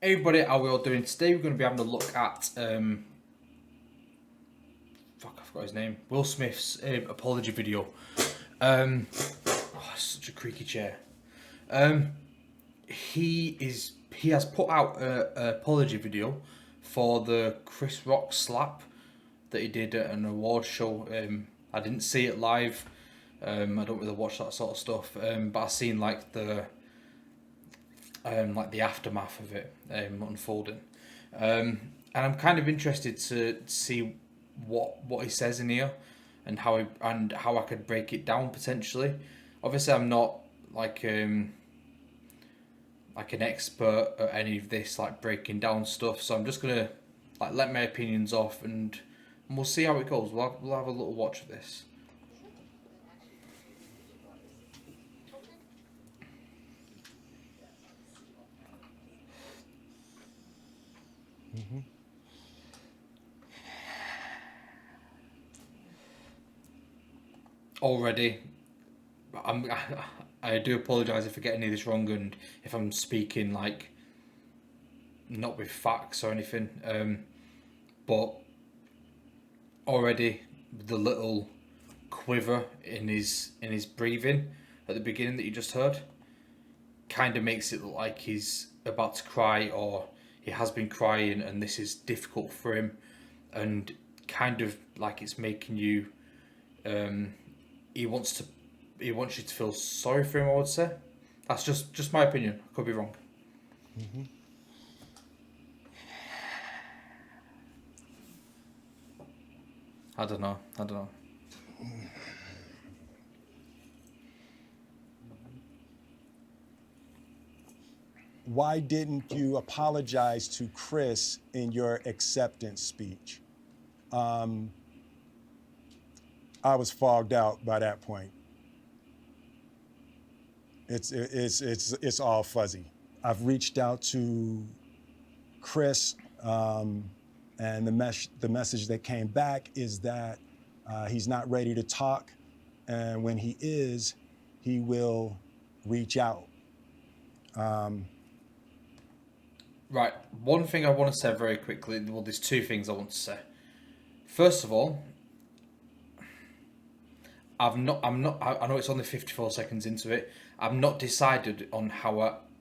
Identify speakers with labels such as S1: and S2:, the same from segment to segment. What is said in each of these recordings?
S1: Hey everybody, how are we all doing? Today we're going to be having a look at fuck, I forgot his name. Will Smith's apology video. Such a creaky chair. He has put out an apology video for the Chris Rock slap that he did at an award show. I didn't see it live. I don't really watch that sort of stuff. But I seen like the aftermath of it unfolding, and I'm kind of interested to see what he says in here, and how I could break it down potentially. Obviously, I'm not like like an expert at any of this, like breaking down stuff. So I'm just gonna like let my opinions off, and we'll see how it goes. We'll have a little watch of this. Already, I'm I do apologise if I get any of this wrong, and if I'm speaking like not with facts or anything. But already the little quiver in his breathing at the beginning that you just heard kind of makes it look like he's about to cry, or he has been crying and this is difficult for him, and kind of like it's making you he wants to he wants you to feel sorry for him, I would say. That's just my opinion. I could be wrong. I don't know.
S2: Why didn't you apologize to Chris in your acceptance speech? I was fogged out by that point. It's all fuzzy. I've reached out to Chris, and the message that came back is that he's not ready to talk, and when he is, he will reach out.
S1: Right. One thing I want to say very quickly. Well, there's two things I want to say. First of all, I'm not. I know it's only 54 seconds into it. I've not decided on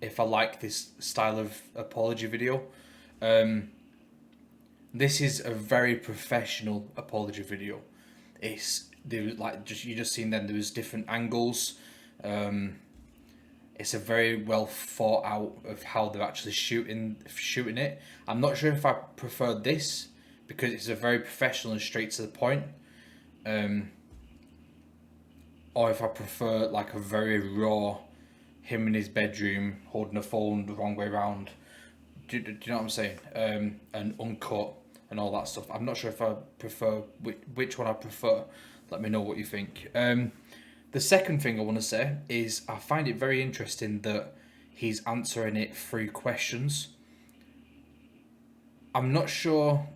S1: if I like this style of apology video. This is a very professional apology video. You just seen then there was different angles. It's a very well thought out of how they're actually shooting it. I'm not sure if I prefer this because it's a very professional and straight to the point, or if I prefer like a very raw, him in his bedroom holding a phone the wrong way around. Do you know what I'm saying? And uncut and all that stuff. I'm not sure if I prefer which one I prefer. Let me know what you think. The second thing I want to say is I find it very interesting that he's answering it through questions. I'm not sure.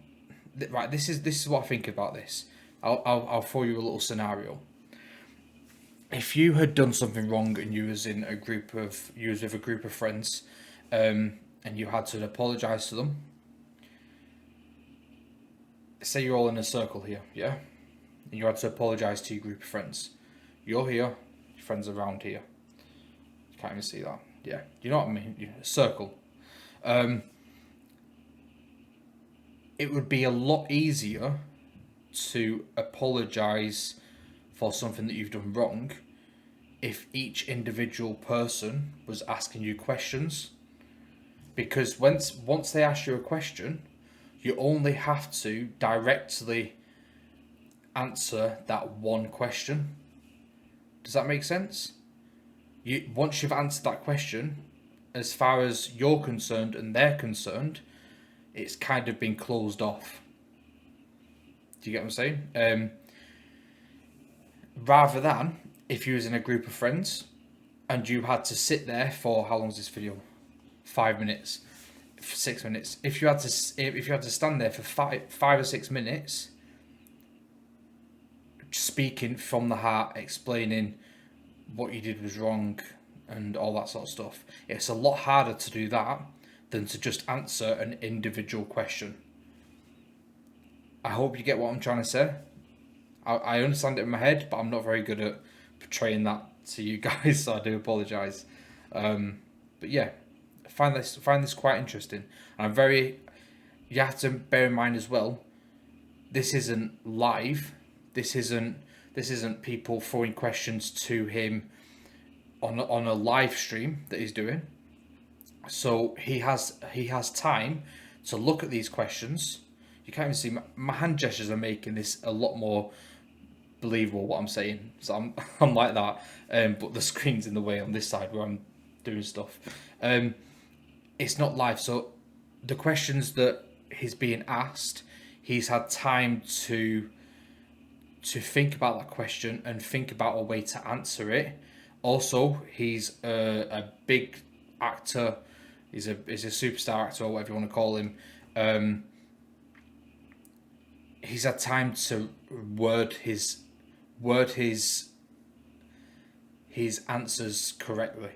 S1: Right, this is what I think about this. I'll throw you a little scenario. If you had done something wrong and you was with a group of friends, and you had to apologise to them. Say you're all in a circle here, yeah, and you had to apologise to your group of friends. You're here, your friends are around here. You can't even see that. Yeah, you know what I mean. Circle. It would be a lot easier to apologise for something that you've done wrong if each individual person was asking you questions, because once they ask you a question, you only have to directly answer that one question. Does that make sense? Once you've answered that question, as far as you're concerned and they're concerned, it's kind of been closed off. Do you get what I'm saying? Rather than if you was in a group of friends and you had to sit there for, how long is this video? 5 minutes, 6 minutes. If you had to stand there for five or 6 minutes, speaking from the heart, explaining what you did was wrong and all that sort of stuff, it's a lot harder to do that than to just answer an individual question. I hope you get what I'm trying to say. I understand it in my head, but I'm not very good at portraying that to you guys, so I do apologise. But yeah, find this quite interesting. And I'm very. You have to bear in mind as well. This isn't live. This isn't people throwing questions to him on a live stream that he's doing. So he has time to look at these questions. You can't even see my hand gestures are making this a lot more believable what I'm saying. So I'm like that, but the screen's in the way on this side where I'm doing stuff. It's not live, so the questions that he's being asked, he's had time to think about that question and think about a way to answer it. Also, he's a big actor. He's a superstar actor or whatever you want to call him. He's had time to word his answers correctly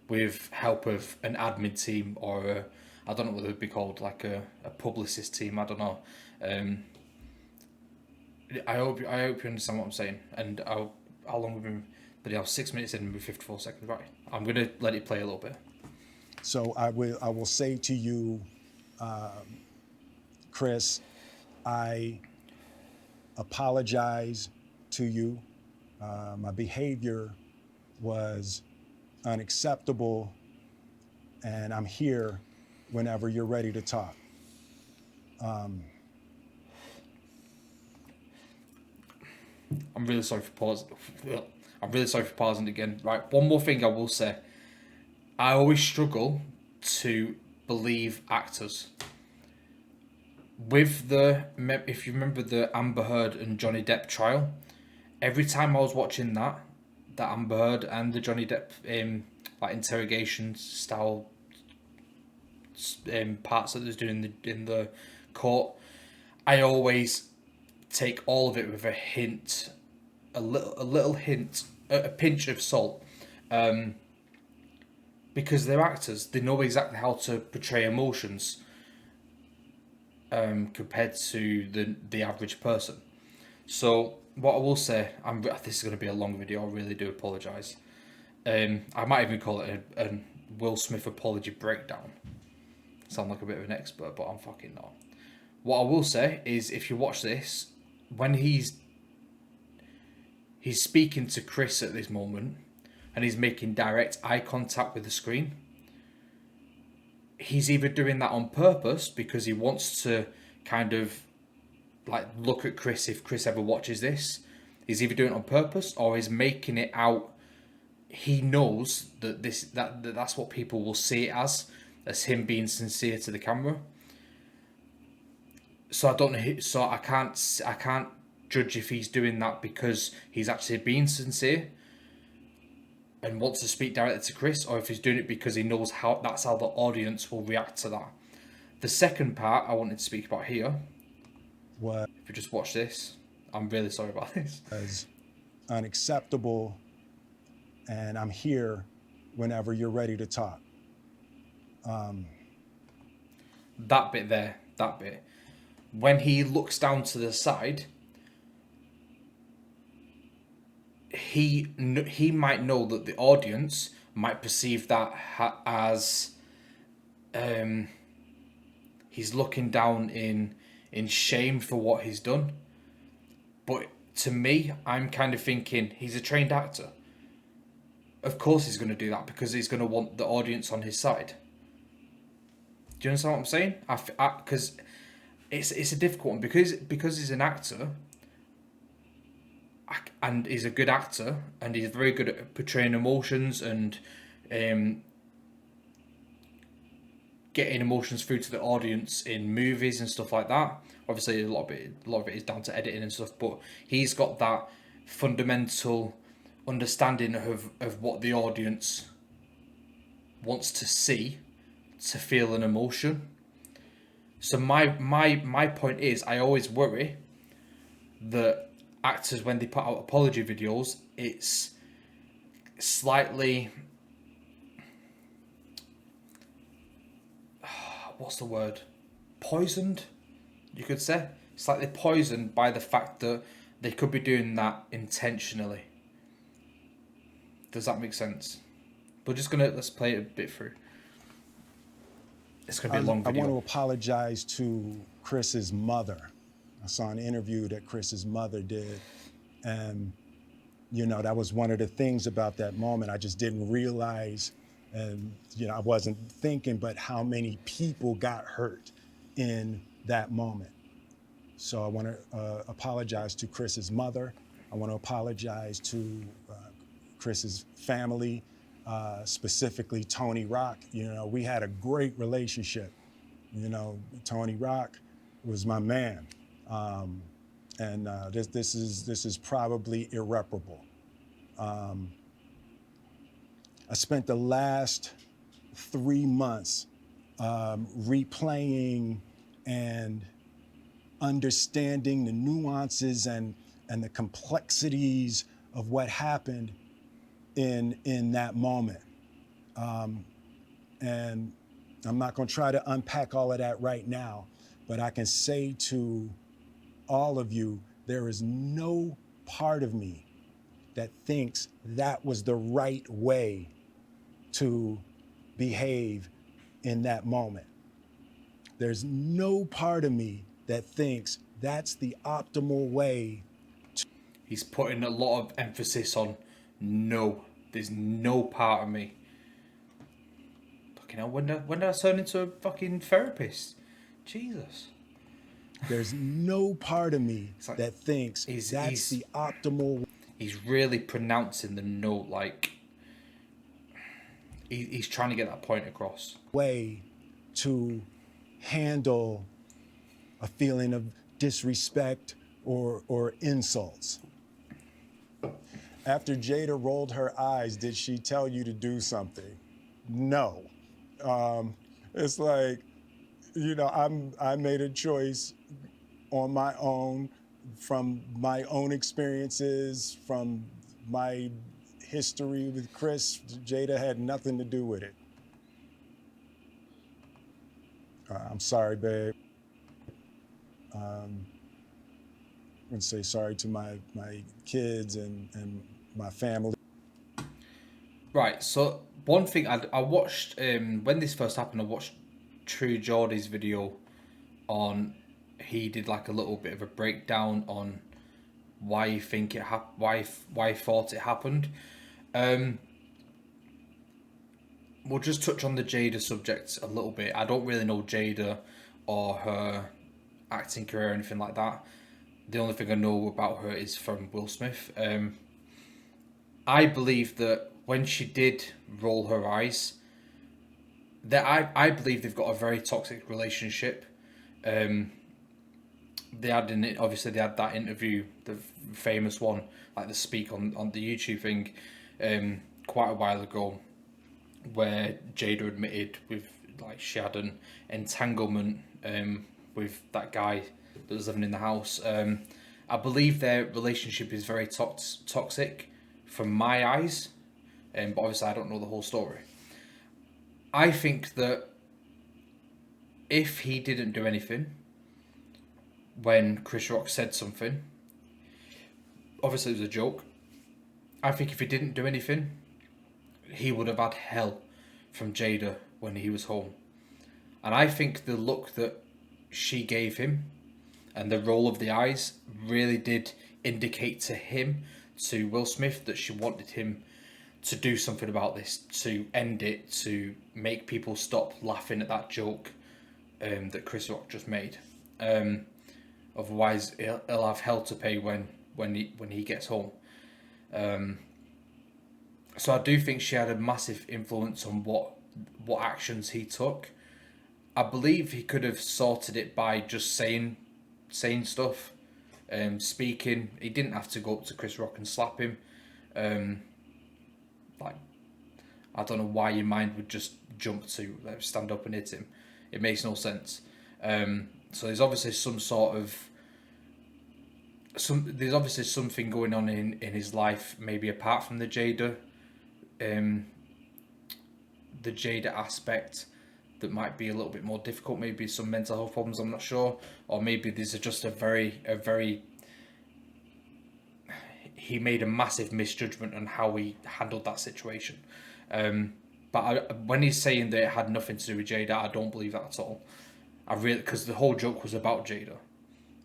S1: with help of an admin team or I don't know what it would be called, like a publicist team. I don't know. I hope you understand what I'm saying. And how long we've been? But yeah, 6 minutes in with 54 seconds. Right, I'm gonna let it play a little bit.
S2: So I will say to you, Chris, I apologize to you. My behavior was unacceptable, and I'm here whenever you're ready to talk.
S1: I'm really sorry for pausing. I'm really sorry for pausing again. Right, one more thing I will say. I always struggle to believe actors. With if you remember the Amber Heard and Johnny Depp trial, every time I was watching that Amber Heard and the Johnny Depp like interrogation style parts that they was doing in the court, I always take all of it with a hint, a little hint, a pinch of salt, because they're actors. They know exactly how to portray emotions, compared to the average person. So what I will say, this is going to be a long video. I really do apologise. I might even call it a Will Smith apology breakdown. Sound like a bit of an expert, but I'm fucking not. What I will say is, if you watch this, when he's speaking to Chris at this moment, and he's making direct eye contact with the screen, he's either doing that on purpose because he wants to kind of like look at Chris if Chris ever watches this. He's either doing it on purpose or he's making it out. He knows that that's what people will see it as him being sincere to the camera. So I don't know. So I can't judge if he's doing that because he's actually being sincere and wants to speak directly to Chris, or if he's doing it because he knows that's how the audience will react to that. The second part I wanted to speak about here.
S2: What?
S1: If you just watch this, I'm really sorry about this.
S2: Was unacceptable, and I'm here whenever you're ready to talk.
S1: That bit. When he looks down to the side, he might know that the audience might perceive that as he's looking down in shame for what he's done. But to me, I'm kind of thinking he's a trained actor. Of course he's going to do that because he's going to want the audience on his side. Do you understand what I'm saying? Because it's a difficult one because he's an actor. And he's a good actor, and he's very good at portraying emotions and getting emotions through to the audience in movies and stuff like that. Obviously, a lot of it is down to editing and stuff, but he's got that fundamental understanding of what the audience wants to see to feel an emotion. So my point is, I always worry that actors, when they put out apology videos, it's slightly, what's the word? Poisoned, you could say. Slightly poisoned by the fact that they could be doing that intentionally. Does that make sense? We're just let's play it a bit through. It's gonna be a long
S2: I
S1: video.
S2: want to apologize to Chris's mother. I saw an interview that Chris's mother did, and that was one of the things about that moment. I just didn't realize, and I wasn't thinking, but how many people got hurt in that moment. So I want to apologize to Chris's mother. I want to apologize to Chris's family, specifically Tony Rock. We had a great relationship. Tony Rock was my man, and this is probably irreparable. I spent the last 3 months replaying and understanding the nuances and the complexities of what happened in that moment. And I'm not going to try to unpack all of that right now, but I can say to all of you, there is no part of me that thinks that was the right way to behave in that moment. There's no part of me that thinks that's the optimal way.
S1: He's putting a lot of emphasis on no. There's no part of me. Fucking hell, when did I turn into a fucking therapist? Jesus.
S2: There's no part of me that thinks that's the optimal.
S1: He's really pronouncing the no, like he's trying to get that point across.
S2: Way to handle a feeling of disrespect or insults. After Jada rolled her eyes, did she tell you to do something? No. It's like, I made a choice on my own, from my own experiences, from my history with Chris. Jada had nothing to do with it. I'm sorry, babe. I'm going to say sorry to my kids and my family.
S1: Right, so one thing I watched, when this first happened, I watched True Geordie's video on, he did like a little bit of a breakdown on why you think it why he thought it happened. We'll just touch on the Jada subject a little bit. I don't really know Jada or her acting career or anything like that. The only thing I know about her is from Will Smith. I believe that when she did roll her eyes, that I believe they've got a very toxic relationship. They had obviously they had that interview, the famous one, like the speak on the YouTube thing, quite a while ago, where Jada admitted she had an entanglement with that guy that was living in the house. I believe their relationship is very toxic from my eyes, but obviously I don't know the whole story. I think that if he didn't do anything when Chris Rock said something, obviously it was a joke. I think if he didn't do anything, he would have had hell from Jada when he was home. And I think the look that she gave him and the roll of the eyes really did indicate to him, to Will Smith, that she wanted him to do something about this, to end it, to make people stop laughing at that joke that Chris Rock just made. Otherwise, he'll have hell to pay when he gets home. So I do think she had a massive influence on what actions he took. I believe he could have sorted it by just saying stuff, speaking. He didn't have to go up to Chris Rock and slap him. I don't know why your mind would just jump to stand up and hit him. It makes no sense. So there's obviously there's obviously something going on in his life, maybe apart from the Jada aspect, that might be a little bit more difficult. Maybe some mental health problems, I'm not sure, or maybe these are just a very he made a massive misjudgment on how he handled that situation. But when he's saying that it had nothing to do with Jada, I don't believe that at all. I really, because the whole joke was about Jada.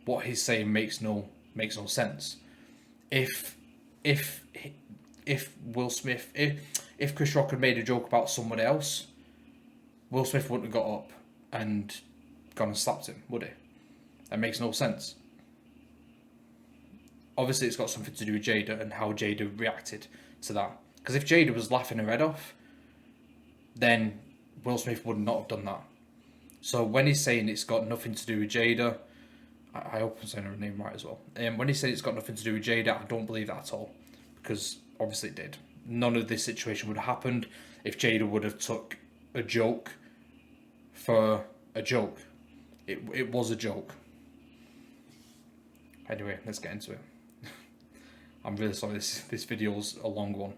S1: What he's saying makes no sense. If Will Smith, if Chris Rock had made a joke about someone else, Will Smith wouldn't have got up and gone and slapped him, would he? That makes no sense. Obviously, it's got something to do with Jada and how Jada reacted to that. Because if Jada was laughing her head off, then Will Smith would not have done that. So when he's saying it's got nothing to do with Jada, I hope I'm saying her name right as well. When he said it's got nothing to do with Jada, I don't believe that at all. Because obviously it did. None of this situation would have happened if Jada would have took a joke for a joke. It was a joke. Anyway, let's get into it. I'm really sorry, this video's a long one.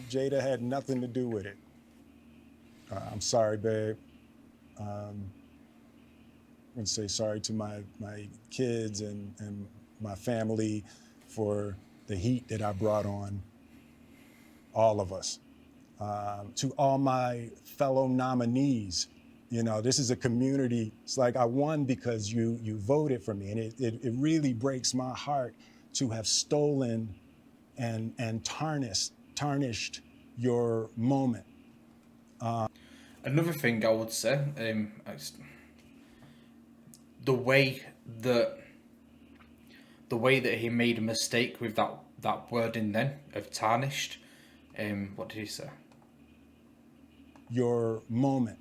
S2: Jada had nothing to do with it. I'm sorry, babe. I'm going to say sorry to my kids and my family for the heat that I brought on all of us. To all my fellow nominees, you know, this is a community. It's like I won because you voted for me. And it really breaks my heart to have stolen and tarnished your moment.
S1: Another thing I would say, the way that he made a mistake with that wording then of tarnished. What did he say?
S2: Your moment.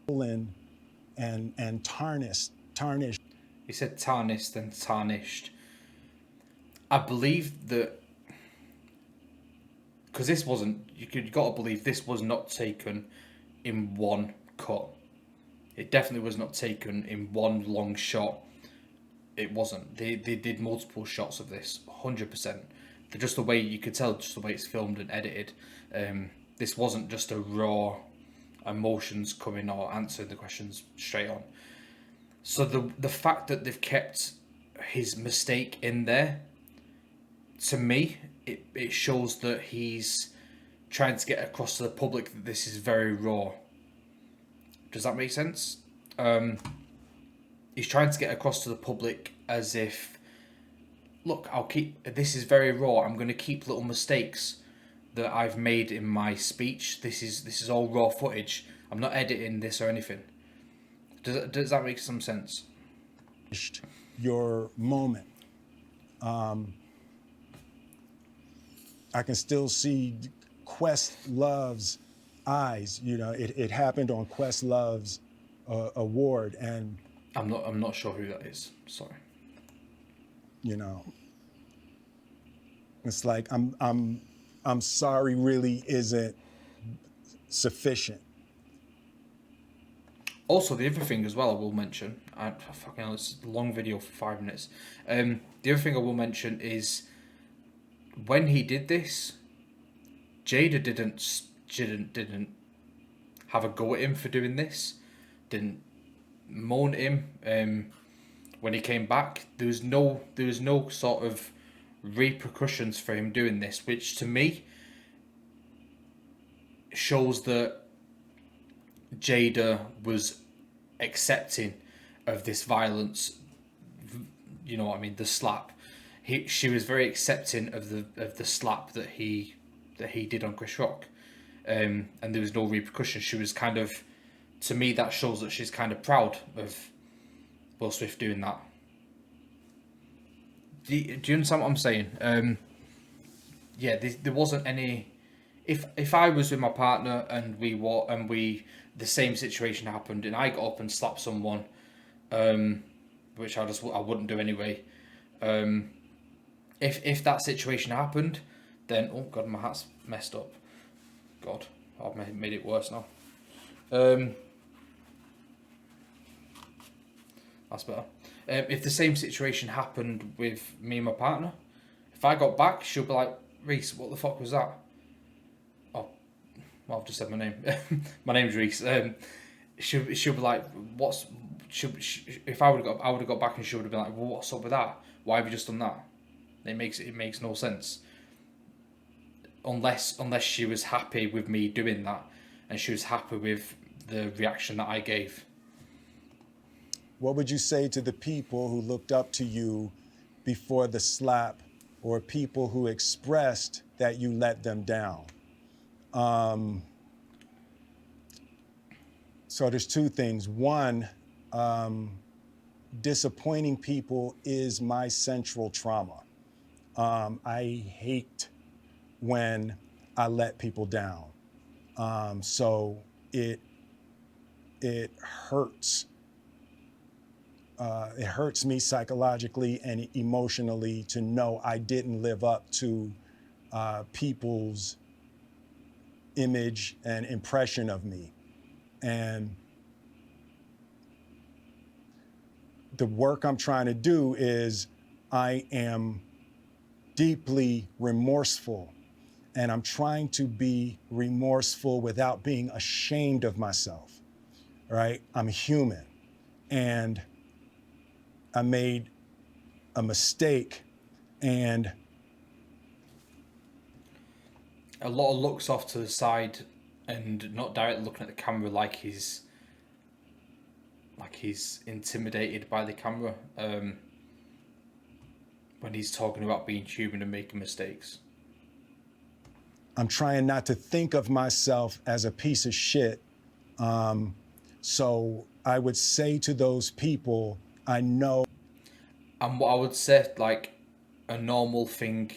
S2: Stolen and tarnished.
S1: He said tarnished and tarnished. I believe that, because this wasn't, you got to believe this was not taken in one cut. It definitely was not taken in one long shot. It wasn't. They did multiple shots of this, 100%. Just the way you could tell, just the way it's filmed and edited. This wasn't just a raw emotions coming or answering the questions straight on. So the fact that they've kept his mistake in there, to me, it shows that he's trying to get across to the public that this is very raw. Does that make sense? He's trying to get across to the public as if, look, this is very raw. I'm going to keep little mistakes that I've made in my speech. This is all raw footage. I'm not editing this or anything. Does that make some sense?
S2: Your moment. I can still see Questlove's eyes. You know, it happened on Questlove's award, and
S1: I'm not sure who that is. Sorry.
S2: You know, it's like I'm sorry really isn't sufficient.
S1: Also, the other thing as well I will mention, fucking hell, it's a long video for 5 minutes. The other thing I will mention is when he did this, Jada didn't have a go at him for doing this, didn't moan at him. When he came back, there was no sort of repercussions for him doing this, which to me shows that Jada was accepting of this violence. You know what I mean? The slap. She was very accepting of the slap that he did on Chris Rock, and there was no repercussions. She was kind of, to me, that shows that she's kind of proud of Will Smith doing that. Do you understand what I'm saying? Yeah, there wasn't any. If I was with my partner and the same situation happened and I got up and slapped someone, which I wouldn't do anyway. If that situation happened, then oh god, my hat's messed up. God, I've made it worse now. That's better. If the same situation happened with me and my partner, if I got back, she'll be like, Reese, what the fuck was that? Oh, well, I've just said my name. My name's Reese. She'll be like, "What's?" If I would have got back, and she would have been like, "Well, what's up with that? Why have you just done that?" It makes no sense. Unless she was happy with me doing that, and she was happy with the reaction that I gave.
S2: What would you say to the people who looked up to you before the slap, or people who expressed that you let them down? So there's two things. One, disappointing people is my central trauma. I hate when I let people down. So it hurts. It hurts me psychologically and emotionally to know I didn't live up to people's image and impression of me. And the work I'm trying to do is I am deeply remorseful, and I'm trying to be remorseful without being ashamed of myself, right? I'm human, and I made a mistake, and
S1: A lot of looks off to the side and not directly looking at the camera, like he's intimidated by the camera when he's talking about being human and making mistakes.
S2: I'm trying not to think of myself as a piece of shit. So I would say to those people, I know.
S1: And what I would say, like a normal thing,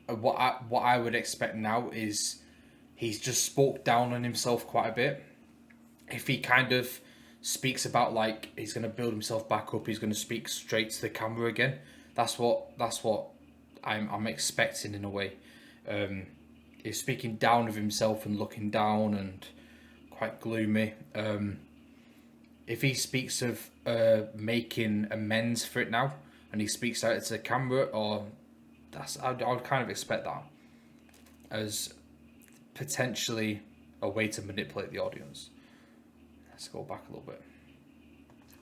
S1: what I would expect now is he's just spoke down on himself quite a bit. If he kind of speaks about like he's going to build himself back up, he's going to speak straight to the camera again. That's what I'm expecting in a way. He's speaking down of himself and looking down and quite gloomy. If he speaks of making amends for it now, and he speaks out to the camera, or I would kind of expect that as potentially a way to manipulate the audience. Let's go back a little bit.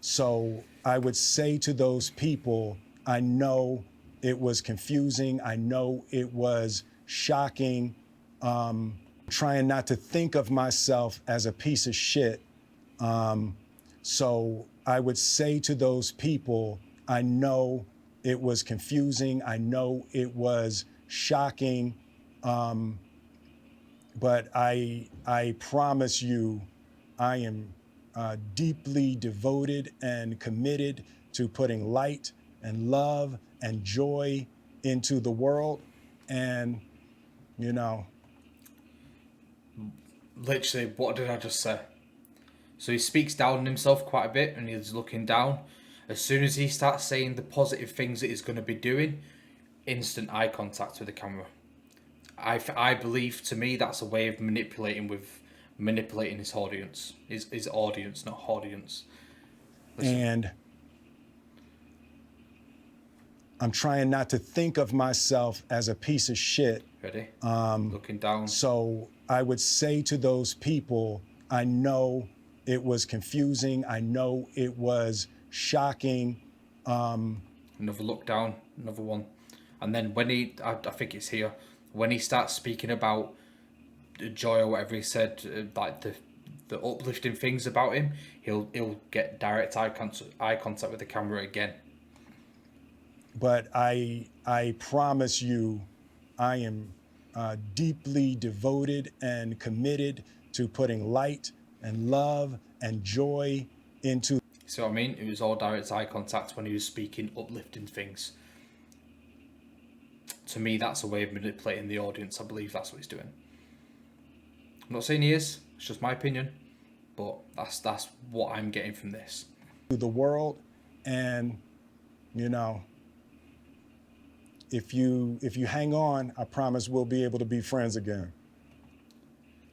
S2: So I would say to those people, I know it was confusing. I know it was shocking. Trying not to think of myself as a piece of shit. So I would say to those people, I know it was confusing. I know it was shocking. But I promise you, I am deeply devoted and committed to putting light and love and joy into the world. And, you know,
S1: literally, what did I just say? So he speaks down on himself quite a bit and he's looking down. As soon as he starts saying the positive things that he's going to be doing, instant eye contact with the camera. I believe, to me, that's a way of manipulating his audience. His audience, not audience. Listen.
S2: And I'm trying not to think of myself as a piece of shit.
S1: Ready? Looking down.
S2: So I would say to those people, I know it was confusing. I know it was shocking.
S1: Another look down, another one. And then when I think it's here, when he starts speaking about joy or whatever he said, like the uplifting things about him, he'll get direct eye contact with the camera again.
S2: But I promise you, I am deeply devoted and committed to putting light and love and joy into.
S1: See what I mean? It was all direct eye contact when he was speaking uplifting things. To me, that's a way of manipulating the audience. I believe that's what he's doing. I'm not saying he is. It's just my opinion. But that's what I'm getting from this.
S2: The world, and, you know, if you hang on, I promise we'll be able to be friends again.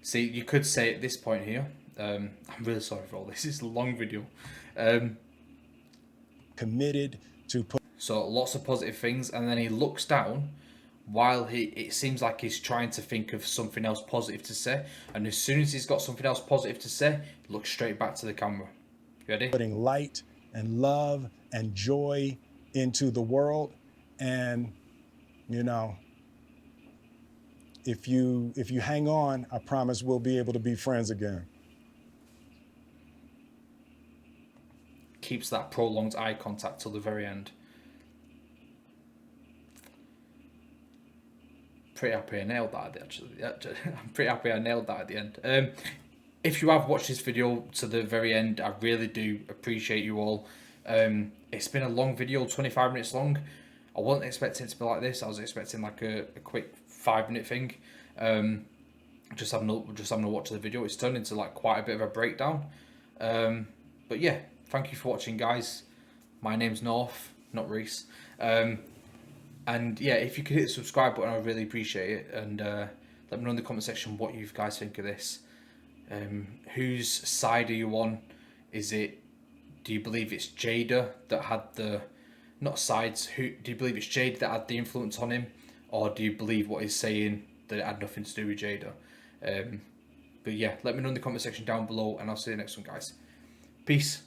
S1: See, you could say at this point here, I'm really sorry for all this. It's a long video.
S2: Committed to put.
S1: So lots of positive things, and then he looks down while it seems like he's trying to think of something else positive to say, and as soon as he's got something else positive to say, look straight back to the camera. Ready?
S2: Putting light and love and joy into the world. And, you know, if you hang on, I promise we'll be able to be friends again.
S1: Keeps that prolonged eye contact till the very end. Pretty happy I nailed that actually. I'm pretty happy I nailed that at the end. If you have watched this video to the very end, I really do appreciate you all. It's been a long video, 25 minutes long. I wasn't expecting it to be like this. I was expecting like a quick 5-minute thing. Just having a watch of the video. It's turned into like quite a bit of a breakdown. But yeah, thank you for watching, guys. My name's North, not Reese. And yeah, if you could hit the subscribe button, I'd really appreciate it. And let me know in the comment section what you guys think of this. Whose side are you on? Do you believe it's Jada that had the, not sides, do you believe it's Jada that had the influence on him? Or do you believe what he's saying, that it had nothing to do with Jada? But yeah, let me know in the comment section down below, and I'll see you next one, guys. Peace.